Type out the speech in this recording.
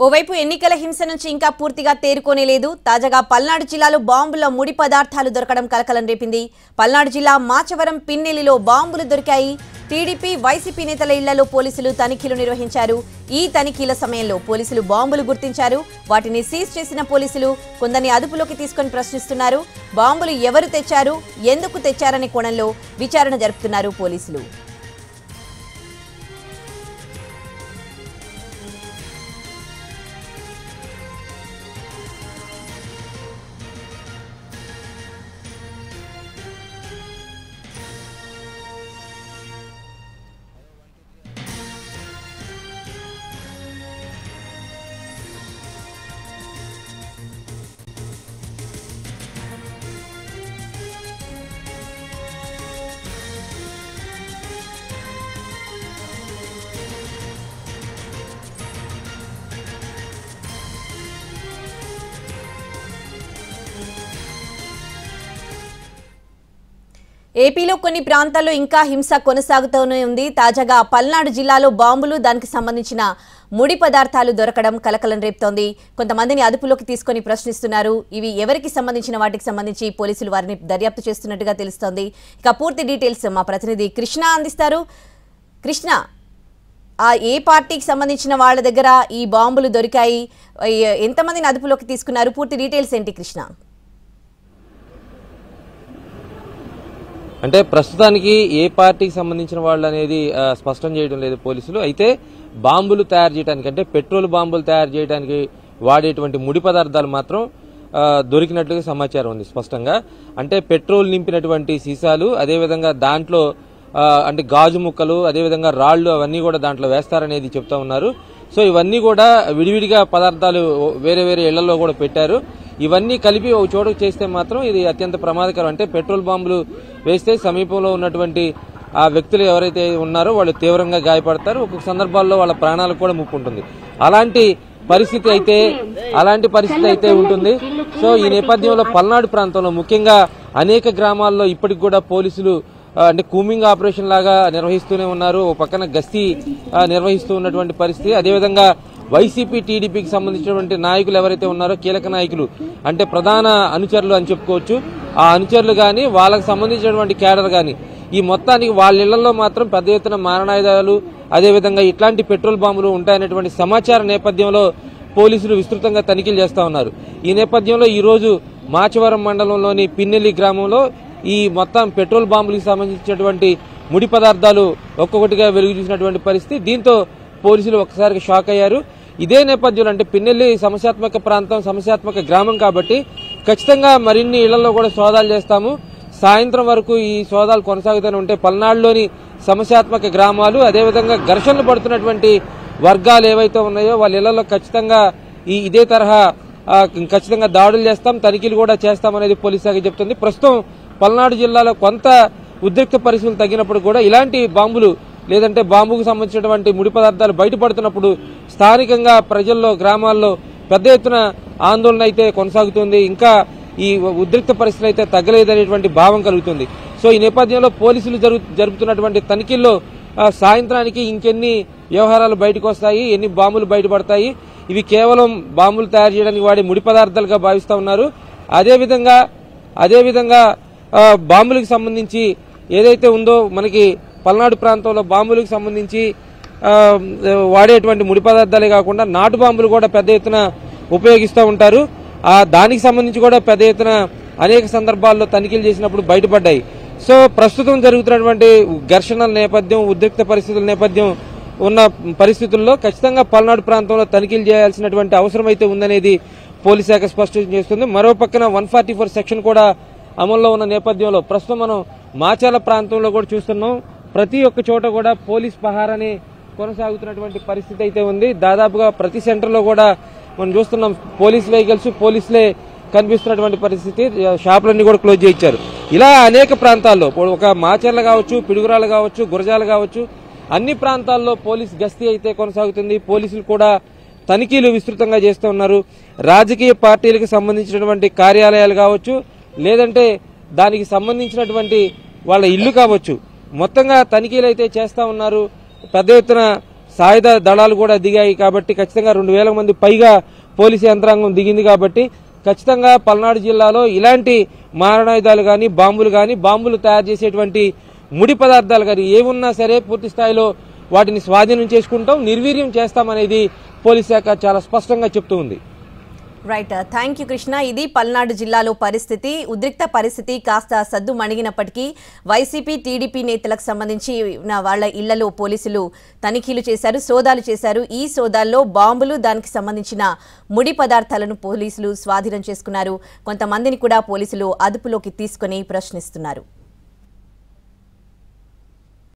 ఓవైపు ఎన్నికల హింస నుంచి ఇంకా పూర్తిగా తేరుకోనేలేదు. తాజాగా పల్నాడు జిల్లాలో బాంబుల ముడి పదార్థాలు దొరకడం కలకలం రేపింది. పల్నాడు జిల్లా మాచవరం పిన్నెలిలో బాంబులు దొరికాయి. టీడీపీ వైసీపీ నేతల ఇళ్లలో పోలీసులు తనిఖీలు నిర్వహించారు. ఈ తనిఖీల సమయంలో పోలీసులు బాంబులు గుర్తించారు. వాటిని సీజ్ చేసిన పోలీసులు కొందరిని అదుపులోకి తీసుకొని ప్రశ్నిస్తున్నారు. బాంబులు ఎవరు తెచ్చారు, ఎందుకు తెచ్చారనే కోణంలో విచారణ జరుపుతున్నారు పోలీసులు. ఏపీలో కొన్ని ప్రాంతాల్లో ఇంకా హింస కొనసాగుతూనే ఉంది. తాజాగా పల్నాడు జిల్లాలో బాంబులు, దానికి సంబంధించిన ముడి పదార్థాలు దొరకడం కలకలం రేపుతోంది. కొంతమందిని అదుపులోకి తీసుకొని ప్రశ్నిస్తున్నారు. ఇవి ఎవరికి సంబంధించిన వాటికి సంబంధించి పోలీసులు వారిని దర్యాప్తు చేస్తున్నట్టుగా తెలుస్తోంది. ఇక పూర్తి డీటెయిల్స్ మా ప్రతినిధి కృష్ణ అందిస్తారు. కృష్ణ, ఏ పార్టీకి సంబంధించిన వాళ్ళ దగ్గర ఈ బాంబులు దొరికాయి, ఎంతమందిని అదుపులోకి తీసుకున్నారు, పూర్తి డీటెయిల్స్ ఏంటి కృష్ణ? అంటే ప్రస్తుతానికి ఏ పార్టీకి సంబంధించిన వాళ్ళు అనేది స్పష్టం చేయడం లేదు పోలీసులు. అయితే బాంబులు తయారు చేయడానికి, అంటే పెట్రోల్ బాంబులు తయారు చేయడానికి వాడేటువంటి ముడి పదార్థాలు మాత్రం దొరికినట్లుగా సమాచారం ఉంది స్పష్టంగా. అంటే పెట్రోల్ నింపినటువంటి సీసాలు, అదేవిధంగా దాంట్లో అంటే గాజు ముక్కలు, అదేవిధంగా రాళ్లు, అవన్నీ కూడా దాంట్లో వేస్తారనేది చెప్తా ఉన్నారు. సో ఇవన్నీ కూడా విడివిడిగా పదార్థాలు వేరే వేరే ఇళ్లలో కూడా పెట్టారు. ఇవన్నీ కలిపి ఒక చోటు చేస్తే మాత్రం ఇది అత్యంత ప్రమాదకరం. అంటే పెట్రోల్ బాంబులు వేస్తే సమీపంలో ఉన్నటువంటి ఆ వ్యక్తులు ఎవరైతే ఉన్నారో వాళ్ళు తీవ్రంగా గాయపడతారు. ఒక్కొక్క సందర్భాల్లో వాళ్ళ ప్రాణాలకు కూడా ముప్పు ఉంటుంది. అలాంటి పరిస్థితి అయితే ఉంటుంది. సో ఈ నేపథ్యంలో పల్నాడు ప్రాంతంలో ముఖ్యంగా అనేక గ్రామాల్లో ఇప్పటికి కూడా పోలీసులు అంటే కూమింగ్ ఆపరేషన్ లాగా నిర్వహిస్తూనే ఉన్నారు. ఓ పక్కన గస్తీ నిర్వహిస్తూ ఉన్నటువంటి పరిస్థితి. అదేవిధంగా వైసీపీ టీడీపీకి సంబంధించినటువంటి నాయకులు ఎవరైతే ఉన్నారో, కీలక నాయకులు, అంటే ప్రధాన అనుచరులు అని చెప్పుకోవచ్చు, ఆ అనుచరులు గాని వాళ్ళకి సంబంధించినటువంటి క్యాడర్ గాని ఈ మొత్తానికి వాళ్ళ ఇళ్లలో మాత్రం పెద్ద ఎత్తున మారణాయుధాలు, అదేవిధంగా ఇట్లాంటి పెట్రోల్ బాంబులు ఉంటాయనేటువంటి సమాచార నేపథ్యంలో పోలీసులు విస్తృతంగా తనిఖీలు చేస్తా ఉన్నారు. ఈ నేపథ్యంలో ఈ రోజు మాచవరం మండలంలోని పిన్నెల్లి గ్రామంలో ఈ మొత్తం పెట్రోల్ బాంబులకు సంబంధించినటువంటి ముడి పదార్థాలు ఒక్కొక్కటిగా వెలుగు చూసినటువంటి పరిస్థితి. దీంతో పోలీసులు ఒక్కసారిగా షాక్ అయ్యారు. ఇదే నేపథ్యంలో, అంటే పిన్నెల్లి సమస్యాత్మక ప్రాంతం, సమస్యాత్మక గ్రామం కాబట్టి ఖచ్చితంగా మరిన్ని ఇళ్లలో కూడా సోదాలు చేస్తాము. సాయంత్రం వరకు ఈ సోదాలు కొనసాగుతూనే ఉంటాయి. పల్నాడులోని సమస్యాత్మక గ్రామాలు, అదేవిధంగా ఘర్షణలు పడుతున్నటువంటి వర్గాలు ఏవైతే ఉన్నాయో వాళ్ళ ఇళ్లలో ఖచ్చితంగా ఇదే తరహా ఖచ్చితంగా దాడులు చేస్తాం, తనిఖీలు కూడా చేస్తామనేది పోలీసు శాఖ చెప్తుంది. ప్రస్తుతం పల్నాడు జిల్లాలో కొంత ఉద్రిక్త పరిస్థితులు తగ్గినప్పుడు కూడా ఇలాంటి బాంబులు, లేదంటే బాంబుకు సంబంధించినటువంటి ముడి పదార్థాలు బయటపడుతున్నప్పుడు స్థానికంగా ప్రజల్లో, గ్రామాల్లో పెద్ద ఎత్తున ఆందోళన అయితే కొనసాగుతుంది. ఇంకా ఈ ఉద్రిక్త పరిస్థితులు అయితే తగ్గలేదనేటువంటి భావం కలుగుతుంది. సో ఈ నేపథ్యంలో పోలీసులు జరుపుతున్నటువంటి తనిఖీల్లో సాయంత్రానికి ఇంకెన్ని వ్యవహారాలు బయటకు వస్తాయి, ఎన్ని బాంబులు బయటపడతాయి, ఇవి కేవలం బాంబులు తయారు చేయడానికి వాడే ముడి పదార్థాలుగా భావిస్తా ఉన్నారు. అదేవిధంగా బాంబులకు సంబంధించి ఏదైతే ఉందో, మనకి పల్నాడు ప్రాంతంలో బాంబులకు సంబంధించి వాడేటువంటి ముడి పదార్థాలే కాకుండా నాటు బాంబులు కూడా పెద్ద ఎత్తున ఉపయోగిస్తూ ఉంటారు. దానికి సంబంధించి కూడా పెద్ద ఎత్తున అనేక సందర్భాల్లో తనిఖీలు చేసినప్పుడు బయటపడ్డాయి. సో ప్రస్తుతం జరుగుతున్నటువంటి ఘర్షణల నేపథ్యం, ఉద్రిక్త పరిస్థితుల నేపథ్యం ఉన్న పరిస్థితుల్లో ఖచ్చితంగా పల్నాడు ప్రాంతంలో తనిఖీలు చేయాల్సినటువంటి అవసరం అయితే ఉందనేది పోలీస్ శాఖ స్పష్టం చేస్తుంది. మరో పక్కన 144 సెక్షన్ కూడా అమల్లో ఉన్న నేపథ్యంలో ప్రస్తుతం మనం మాచాల ప్రాంతంలో కూడా చూస్తున్నాం. ప్రతి ఒక్క చోట కూడా పోలీస్ పహారాని కొనసాగుతున్నటువంటి పరిస్థితి అయితే ఉంది. దాదాపుగా ప్రతి సెంటర్లో కూడా మనం చూస్తున్నాం పోలీస్ వెహికల్స్, పోలీసులే కనిపిస్తున్నటువంటి పరిస్థితి. షాపులన్నీ కూడా క్లోజ్ చేయించారు. ఇలా అనేక ప్రాంతాల్లో, ఒక మాచర్ల కావచ్చు, పిడుగురాలు కావచ్చు, గురజాల కావచ్చు, అన్ని ప్రాంతాల్లో పోలీస్ గస్తీ అయితే కొనసాగుతుంది. పోలీసులు కూడా తనిఖీలు విస్తృతంగా చేస్తూ ఉన్నారు. రాజకీయ పార్టీలకు సంబంధించినటువంటి కార్యాలయాలు కావచ్చు, లేదంటే దానికి సంబంధించినటువంటి వాళ్ళ ఇల్లు కావచ్చు, మొత్తంగా తనిఖీలు అయితే చేస్తా ఉన్నారు. పెద్ద ఎత్తున సాయుధ దళాలు కూడా దిగాయి కాబట్టి ఖచ్చితంగా 2000 మంది పైగా పోలీసు యంత్రాంగం దిగింది కాబట్టి ఖచ్చితంగా పల్నాడు జిల్లాలో ఇలాంటి మారణాయుధాలు కానీ బాంబులు తయారు చేసేటువంటి ముడి పదార్థాలు కానీ ఏమున్నా సరే పూర్తి స్థాయిలో వాటిని స్వాధీనం చేసుకుంటాం, నిర్వీర్యం చేస్తామనేది పోలీస్ శాఖ చాలా స్పష్టంగా చెప్తూ ఉంది. Right, thank you Krishna. ఇది పల్నాడు జిల్లాలో పరిస్థితి, ఉద్రిక్త పరిస్థితి కాస్త సద్దు మణిగినప్పటికీ వైసీపీ టీడీపీ నేతలకు సంబంధించి వాళ్ళ ఇళ్లలో పోలీసులు తనిఖీలు చేశారు, సోదాలు చేశారు. ఈ సోదాల్లో బాంబులు, దానికి సంబంధించిన ముడి పదార్థాలను పోలీసులు స్వాధీనం చేసుకున్నారు. కొంతమందిని కూడా పోలీసులు అదుపులోకి తీసుకుని ప్రశ్నిస్తున్నారు.